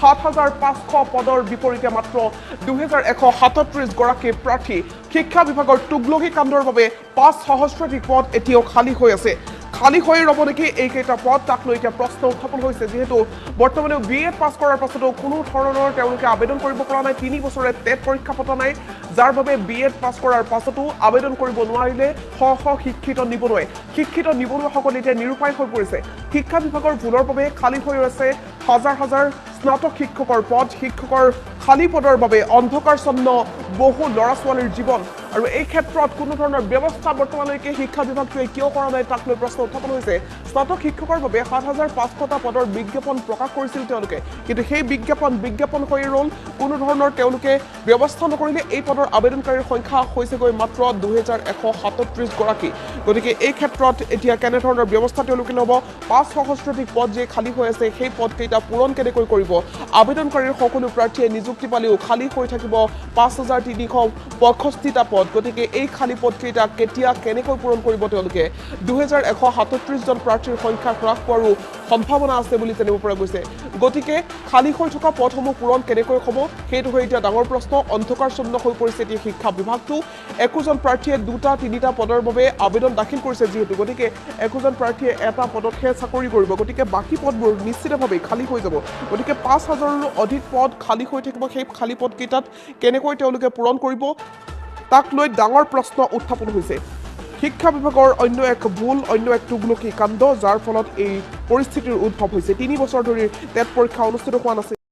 ৭৫০০ পদৰ বিপৰীতে মাত্ৰ ২১৩৭ গৰাকী প্ৰাৰ্থী শিক্ষা বিভাগৰ তুগলকি কাণ্ডৰ বাবে ৫ সহস্ৰাধিক পদ এতিয়াও খালী হৈ আছে খালী হৈ ৰব নেকি এইকেইটা পদ তাক লৈ এতিয়া প্ৰশ্ন উত্থাপন হৈছে যেহেতু বৰ্তমানে বিএড পাছ কৰাৰ পাছতো কোনো ধৰণৰ তেওঁলোকে আবেদন কৰিব পৰা নাই ৩ বছৰে টেট পৰীক্ষা পতা নাই যাৰ বাবে বিএড পাছ কৰাৰ পাছতো আবেদন কৰিব নোৱাৰিলে শ শিক্ষিত নিবনুৱাসকল এতিয়া নিৰুপায় হৈ পৰিছে শিক্ষা বিভাগৰ ভুলৰ বাবে খালী হৈ আছে হাজাৰ হাজাৰ স্নাতক শিক্ষকৰ পদ শিক্ষকৰ খালী পদৰ বাবে অন্ধকাৰছন্ন বহু ল'ৰা ছোৱালীৰ জীৱন আৰু এই ক্ষেত্ৰত কোনো ধৰণৰ ব্যৱস্থা বৰ্তমানলৈকে শিক্ষা বিভাগটোৱে কিয় কৰা নাই তাক লৈ প্ৰশ্ন উত্থাপন হৈছে স্নাতক শিক্ষকৰ বাবে ৭৫০০টা পদৰ বিজ্ঞাপন প্ৰকাশ কৰিছিল তেওঁলোকে কিন্তু সেই বিজ্ঞাপন হৈ ৰ'ল কোনো ধৰণৰ তেওঁলোকে ব্যৱস্থা নকৰিলে এই পদৰ আবেদনকাৰীৰ সংখ্যা হৈছেগৈ মাত্ৰ ২১৩৭ গৰাকী গতিকে এই ক্ষেত্ৰত এতিয়া কেনেধৰণৰ ব্যৱস্থা তেওঁলোকে ল'ব ৫ সহস্ৰাধিক পদ যে খালী হৈ আছে সেই পদকেইটা পূৰণ কেনেকৈ কৰিব আবেদনকাৰীৰ সকলো প্ৰাৰ্থীয়ে নিযুক্তি পালেও খালী হৈ থাকিব ৫৩৬৫টা পদ গতিকে এই খালী পদকেইটা কেতিয়া কেনেকৈ পূৰণ কৰিব তেওঁলোকে ২১৩৭ জন প্ৰাৰ্থীৰ সংখ্যা হ্ৰাস পোৱাৰো সম্ভাৱনা আছে বুলি জানিব পৰা গৈছে গতিকে খালী হৈ থকা পদসমূহ পূৰণ কেনেকৈ হ'ব সেইটো হৈ এতিয়া ডাঙৰ প্ৰশ্ন অন্ধকাৰছন্ন হৈ পৰিছে এতিয়া শিক্ষা বিভাগটো একোজন প্ৰাৰ্থীয়ে ২টা-৩টা পদৰ বাবে আবেদন দাখিল কৰিছে যিহেতু গতিকে একোজন প্ৰাৰ্থীয়ে এটা পদতহে চাকৰি কৰিব গতিকে বাকী পদবোৰ নিশ্চিতভাৱে খালী হৈ যাব গতিকে ৫,০০০ৰো অধিক পদ খালী হৈ থাকিব সেই খালী পদকেইটাত কেনেকৈ তেওঁলোকে পূৰণ কৰিব তাক লৈ ডাঙৰ প্ৰশ্ন উত্থাপন হৈছে শিক্ষা বিভাগৰ অন্য এক ভুল অন্য এক তুগলকি কাণ্ড যাৰ ফলত এই পৰিস্থিতিৰ উদ্ভৱ হৈছে ৩ বছৰ ধৰি টেট পৰীক্ষা অনুষ্ঠিত হোৱা নাছিল